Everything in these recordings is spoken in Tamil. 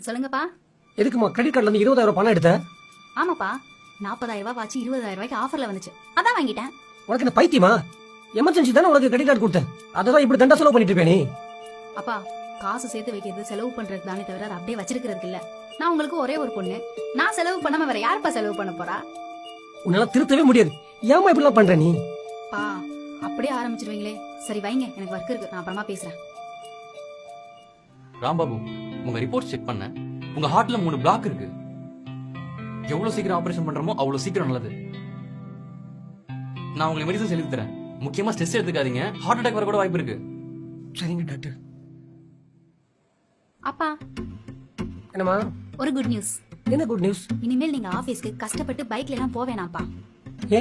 சொல்லுங்கப்பா. எதுக்குமா கிரெடிட் கார்டுல இருந்து 20,000 பணம் எடுத்த? ஆமாப்பா, 40,000 ரூபாய் வாட்சி 20,000 ரூபாய்க்கு ஆஃபர்ல வந்துச்சு, அதான் வாங்கிட்டேன். உனக்கு என்ன பைத்தியமா? எமர்ஜென்சி தானே உனக்கு கிரெடிட் கார்டு கொடுத்தேன், அததான் இப்படி தண்டா செலவு பண்ணிட்டு இருப்பே நீ. அப்பா, காசு சேர்த்து வைக்கிறது செலவு பண்றது தானே தவிர அதை அப்படியே வச்சிருக்கிறது இல்ல. நான் உங்களுக்கு ஒரே ஒரு பொண்ணு, நான் செலவு பண்ணாம வேற யாருப்பா செலவு பண்ண போறா? உன்னால திருத்தவே முடியாது. ஏமா இப்படி எல்லாம் பண்ற நீ? பா, அப்படியே ஆரம்பிச்சிருவீங்களே. சரி வைங்க, எனக்கு ஒர்க் இருக்கு, நான் அப்புறமா பேசுறேன். ராம்பாபு, உங்க ரிப்போர்ட் செக் பண்ண, உங்க ஹார்ட்ல 3 பிளாக் இருக்கு. எவ்வளவு சீக்கிரம் ஆபரேஷன் பண்றோமோ அவ்வளவு சீக்கிரம் நல்லது. நான் உங்களுக்கு மெடிசன்ஸ் எழுதி தரேன். முக்கியமா ஸ்ட்ரெஸ் எடுத்துக்காதீங்க, ஹார்ட் அட்டாக் வர கூட வாய்ப்பு இருக்கு. சரிங்க டாக்டர். அப்பா, என்னமா? ஒரு குட் நியூஸ். என்ன குட் நியூஸ்? இனிமேல் நீங்க ஆபீஸ்க்கு கஷ்டப்பட்டு பைக்ல எல்லாம் போவேனாப்பா. ஏ?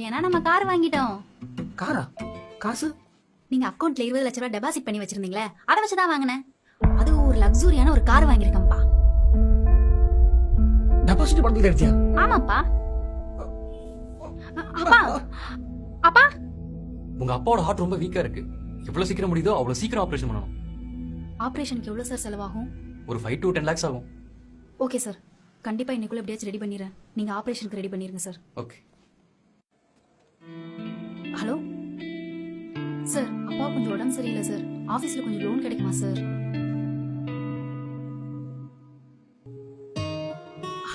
ஏன்னா நம்ம கார் வாங்கிட்டோம். காரா? காசு? நீங்க அக்கவுண்ட்ல 20 லட்சம் ரூபாய் டெபாசிட் பண்ணி வச்சிருந்தீங்களே, அதை வச்சுதான் வாங்கினேன். அது ஒரு லக்ஸூரியான ஒரு கார் வாங்கிருக்கேன்ப்பா. டெபாசிட் பண்ணி எடுத்தியா? ஆமாப்பா. அப்பா, அப்பா, உங்க அப்பாவோட ஹார்ட் ரொம்ப வீக்கா இருக்கு. எவ்வளவு சீக்கிரம் முடியுதோ அவ்வளவு சீக்கிரம் ஆபரேஷன் பண்ணணும். ஆபரேஷனுக்கு எவ்வளவு சார் செலவாகும்? ஒரு 5 to 10 lakhs ஆகும். ஓகே சார், கண்டிப்பா இன்னைக்குள்ள எப்படியாச்சும் ரெடி பண்ணிடுறேன். நீங்க ஆபரேஷனுக்கு ரெடி பண்ணிருங்க சார். ஓகே. ஹலோ சார், அப்பா கொஞ்சம் உடம்பு சரியில்லை சார், ஆபீஸ்ல கொஞ்சம் லோன் கிடைக்குமா சார்?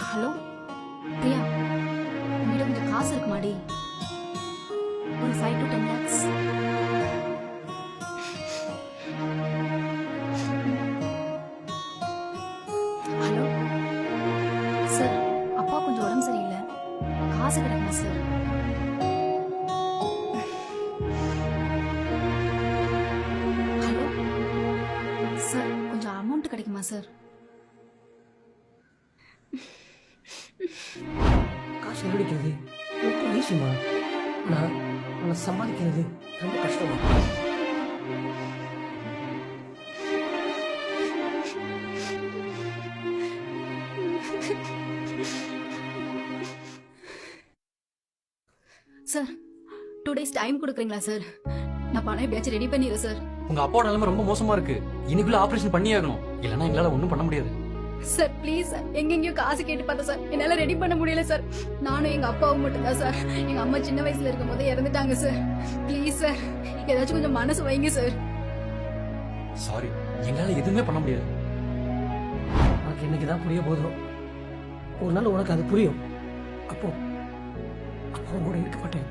ஹலோ பிரியா, உங்ககிட்ட கொஞ்சம் காசு இருக்குமாடி? ஒரு 5 to 10 lakhs. ஹலோ சார், அப்பா கொஞ்சம் உடம்பு சரியில்லை, காசு கிடைக்குமா சார்? ஹலோ சார், கொஞ்சம் அமௌண்ட் கிடைக்குமா சார்? காசு கண்டுபிடிக்கிறது ரொம்ப ஈஸிமா. நான் உன்னை சம்பாதிக்கிறது ரொம்ப கஷ்டமா. சார், 2 days டைம் கொடுக்குறீங்களா சார்? நான் பணம் எப்படியாச்சும் ரெடி பண்ணிடுறேன் சார். உங்க அப்பாவோட நிலைமை ரொம்ப மோசமா இருக்கு. இன்னைக்குள்ள ஆபரேஷன் பண்ணியே ஆகணும், இல்லன்னா எங்களால ஒண்ணும் பண்ண முடியாது. சார் ப்ளீஸ் சார், எங்கெங்கயோ காசு கேட்டு பார்த்தேன் சார், என்னால ரெடி பண்ண முடியல சார். நானும் எங்க அப்பாவும் மட்டும் தான் சார். எங்க அம்மா சின்ன வயசுல இருக்கும் போது இறந்துட்டாங்க சார். ப்ளீஸ் சார், ஏதாச்சும் கொஞ்சம் மனசு வைங்க சார். சாரி, எங்களால எதுவுமே பண்ண முடியாது. உனக்கு இன்னைக்குதான் புரிய போதும். ஒரு நாள் உனக்கு அது புரியும். அப்போ கூட இருக்க மாட்டேன்.